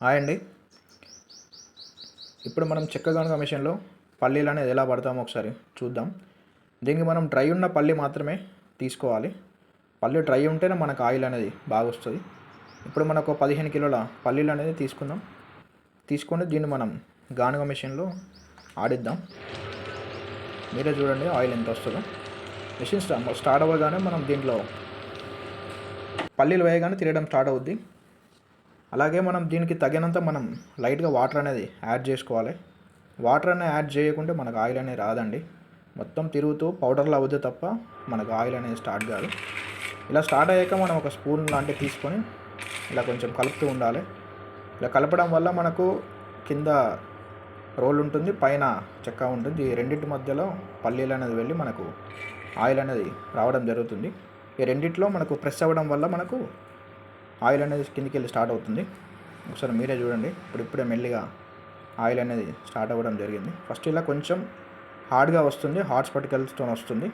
Hi అండి. ఇప్పుడు మనం చెక్క గనుక మిషన్లో పల్లీలు అనేది ఎలా పడతామో ఒకసారి చూద్దాం. దీనికి మనం డ్రై ఉన్న పల్లి మాత్రమే తీసుకోవాలి. పల్లి డ్రై ఉంటేనే మనకు ఆయిల్ అనేది బాగా వస్తుంది. ఇప్పుడు మనకు 15 కిలోల పల్లీలు అనేది తీసుకుందాం. తీసుకొని దీన్ని మనం గానుగ మిషన్లో ఆడిద్దాం. మీరే చూడండి ఆయిల్ ఎంత వస్తుందో. మిషన్ స్టార్ట్ అవ్వగానే మనం దీంట్లో పల్లీలు వేయగానే తిరగడం స్టార్ట్ అవుద్ది. అలాగే మనం దీనికి తగినంత మనం లైట్గా వాటర్ అనేది యాడ్ చేసుకోవాలి. వాటర్ అనేది యాడ్ చేయకుంటే మనకు ఆయిల్ అనేది రాదండి. మొత్తం తిరుగుతూ పౌడర్లో అవుద్ది తప్ప మనకు ఆయిల్ అనేది స్టార్ట్ కాదు. ఇలా స్టార్ట్ అయ్యాక మనం ఒక స్పూన్ లాంటివి తీసుకొని ఇలా కొంచెం కలుపుతూ ఉండాలి. ఇలా కలపడం వల్ల మనకు కింద రోల్ ఉంటుంది, పైన చెక్క ఉంటుంది. ఈ రెండింటి మధ్యలో పల్లీలు అనేది వెళ్ళి మనకు ఆయిల్ అనేది రావడం జరుగుతుంది. ఈ రెండిట్లో మనకు ప్రెస్ అవ్వడం వల్ల మనకు ఆయిల్ అనేది కిందికి వెళ్ళి స్టార్ట్ అవుతుంది. ఒకసారి మీరే చూడండి. ఇప్పుడే మెల్లిగా ఆయిల్ అనేది స్టార్ట్ అవ్వడం జరిగింది. ఫస్ట్ ఇలా కొంచెం హార్డ్గా వస్తుంది, హార్డ్ స్పటికల్స్తో వస్తుంది.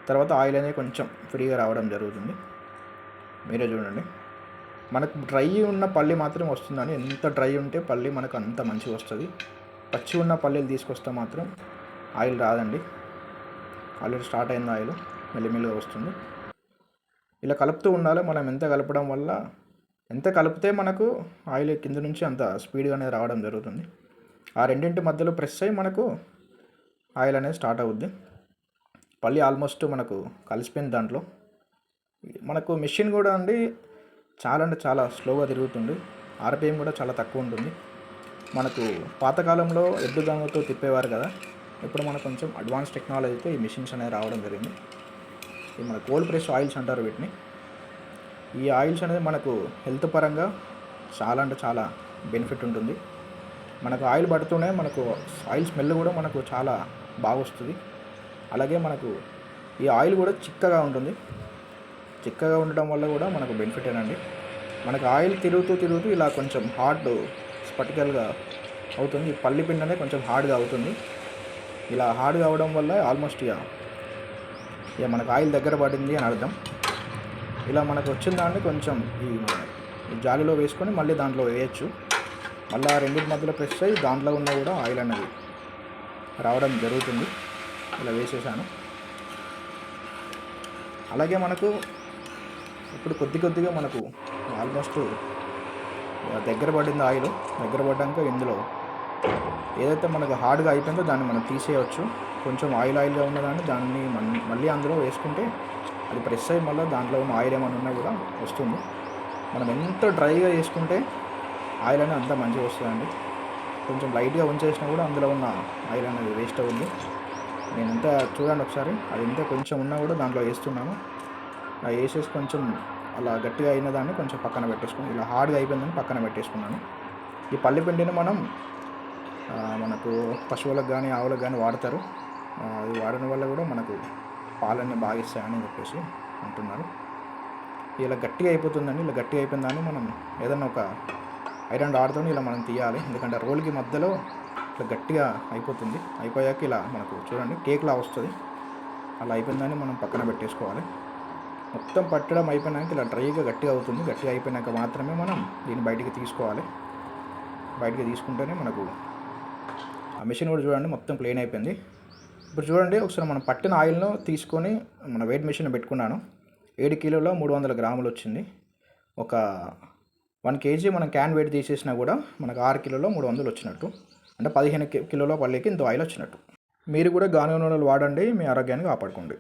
తర్వాత ఆయిల్ అనేది కొంచెం ఫ్రీగా రావడం జరుగుతుంది. మీరే చూడండి. మనకు డ్రై ఉన్న పల్లి మాత్రం వస్తుందని, ఎంత డ్రై ఉంటే పల్లి మనకు అంత మంచిగా వస్తుంది. పచ్చి ఉన్న పల్లీలు తీసుకొస్తే మాత్రం ఆయిల్ రాదండి. ఆల్రెడీ స్టార్ట్ అయింది ఆయిల్, మెల్లిమెల్లిగా వస్తుంది. ఇలా కలుపుతూ ఉండాలి. మనం ఎంత కలపడం వల్ల ఎంత కలిపితే మనకు ఆయిల్ కింద నుంచి అంత స్పీడ్గా అనేది రావడం జరుగుతుంది. ఆ రెండింటి మధ్యలో ప్రెస్ అయ్యి మనకు ఆయిల్ అనేది స్టార్ట్ అవుద్ది. పల్లి ఆల్మోస్ట్ మనకు కలిసిపోయింది. దాంట్లో మనకు మెషిన్ కూడా అండి చాలా అంటే చాలా స్లోగా తిరుగుతుంది. ఆర్పిఎం కూడా చాలా తక్కువ ఉంటుంది. మనకు పాతకాలంలో ఎద్దు గంగతో తిప్పేవారు కదా. ఇప్పుడు మనకు కొంచెం అడ్వాన్స్ టెక్నాలజీతో ఈ మిషన్స్ అనేది రావడం జరిగింది. ఇది మన కోల్డ్ ప్రెస్ ఆయిల్స్ అంటారు వీటిని. ఈ ఆయిల్స్ అనేది మనకు హెల్త్ పరంగా చాలా అంటే చాలా బెనిఫిట్ ఉంటుంది. మనకు ఆయిల్ పడుతూనే మనకు ఆయిల్ స్మెల్ కూడా మనకు చాలా బాగా వస్తుంది. అలాగే మనకు ఈ ఆయిల్ కూడా చిక్కగా ఉంటుంది. చిక్కగా ఉండడం వల్ల కూడా మనకు బెనిఫిటేనండి. మనకు ఆయిల్ తిరుగుతూ ఇలా కొంచెం హార్డ్ స్పటికల్గా అవుతుంది. ఈ పల్లి పిండి అనేది కొంచెం హార్డ్గా అవుతుంది. ఇలా హార్డ్గా అవడం వల్ల ఆల్మోస్ట్ ఇక మనకు ఆయిల్ దగ్గర పడింది అని అర్థం. ఇలా మనకు వచ్చిన దాన్ని కొంచెం ఈ జాలిలో వేసుకొని మళ్ళీ దాంట్లో వేయచ్చు. మళ్ళీ ఆ రెండింటి మధ్యలో ప్రెస్ అయ్యి దాంట్లో ఉన్న కూడా ఆయిల్ అనేది రావడం జరుగుతుంది. ఇలా వేసేసాను. అలాగే మనకు ఇప్పుడు కొద్దిగా మనకు ఆల్మోస్ట్ దగ్గర పడింది ఆయిల్. దగ్గర పడ్డాక ఇందులో ఏదైతే మనకు హార్డ్గా అయిపోయిందో దాన్ని మనం తీసేయవచ్చు. కొంచెం ఆయిల్గా ఉన్నదాన్ని దాన్ని మళ్ళీ అందులో వేసుకుంటే అది ప్రెస్ అయ్యి మళ్ళీ దాంట్లో ఉన్న ఆయిల్ ఏమైనా ఉన్నా కూడా వస్తుంది. మనం ఎంత డ్రైగా చేసుకుంటే ఆయిల్ అనేది అంత మంచిగా వస్తుందండి. కొంచెం లైట్గా ఉంచేసినా కూడా అందులో ఉన్న ఆయిల్ అనేది వేస్ట్ అవుతుంది. నేను ఎంత చూడండి ఒకసారి, అది ఎంత కొంచెం ఉన్నా కూడా దాంట్లో వేస్తున్నాను. అలా వేసేసి కొంచెం అలా గట్టిగా అయిన దాన్ని కొంచెం పక్కన పెట్టేసుకుని, ఇలా హార్డ్గా అయిపోయిందని పక్కన పెట్టేసుకున్నాను. ఈ పల్లి పిండిని మనకు పశువులకు కానీ ఆవులకు కానీ వాడతారు. అది వాడడం వల్ల కూడా మనకు పాలన్నీ బాగా ఇస్తాయని చెప్పేసి అంటున్నారు. ఇలా గట్టిగా అయిపోతుందండి. ఇలా గట్టిగా అయిపోయిన దాన్ని మనం ఏదన్నా ఒక ఐరన్ రాడ్తో ఇలా మనం తీయాలి. ఎందుకంటే రోల్కి మధ్యలో ఇట్లా గట్టిగా అయిపోతుంది. అయిపోయాక ఇలా మనకు చూడండి కేక్లా వస్తుంది. అలా అయిపోయిన దాన్ని మనం పక్కన పెట్టేసుకోవాలి. మొత్తం పట్టడం అయిపోయినాక ఇలా డ్రైగా గట్టిగా అవుతుంది. గట్టిగా అయిపోయినాక మాత్రమే మనం దీన్ని బయటికి తీసుకోవాలి. బయటికి తీసుకుంటేనే మనకు ఆ మిషన్ కూడా చూడండి మొత్తం క్లీన్ అయిపోయింది. ఇప్పుడు చూడండి ఒకసారి మనం పట్టిన ఆయిల్ను తీసుకొని మన వెయిట్ మిషన్ పెట్టుకున్నాను. 7 కిలోల 300 గ్రాములు వచ్చింది. ఒక 1 కేజీ మనం క్యాన్ వెయిట్ తీసేసినా కూడా మనకు 6 కిలోల 300 వచ్చినట్టు. అంటే 15 కిలోల పల్లీకి ఇంత ఆయిల్ వచ్చినట్టు. మీరు కూడా గానుగ నూనెలు వాడండి, మీ ఆరోగ్యాన్ని కాపాడుకోండి.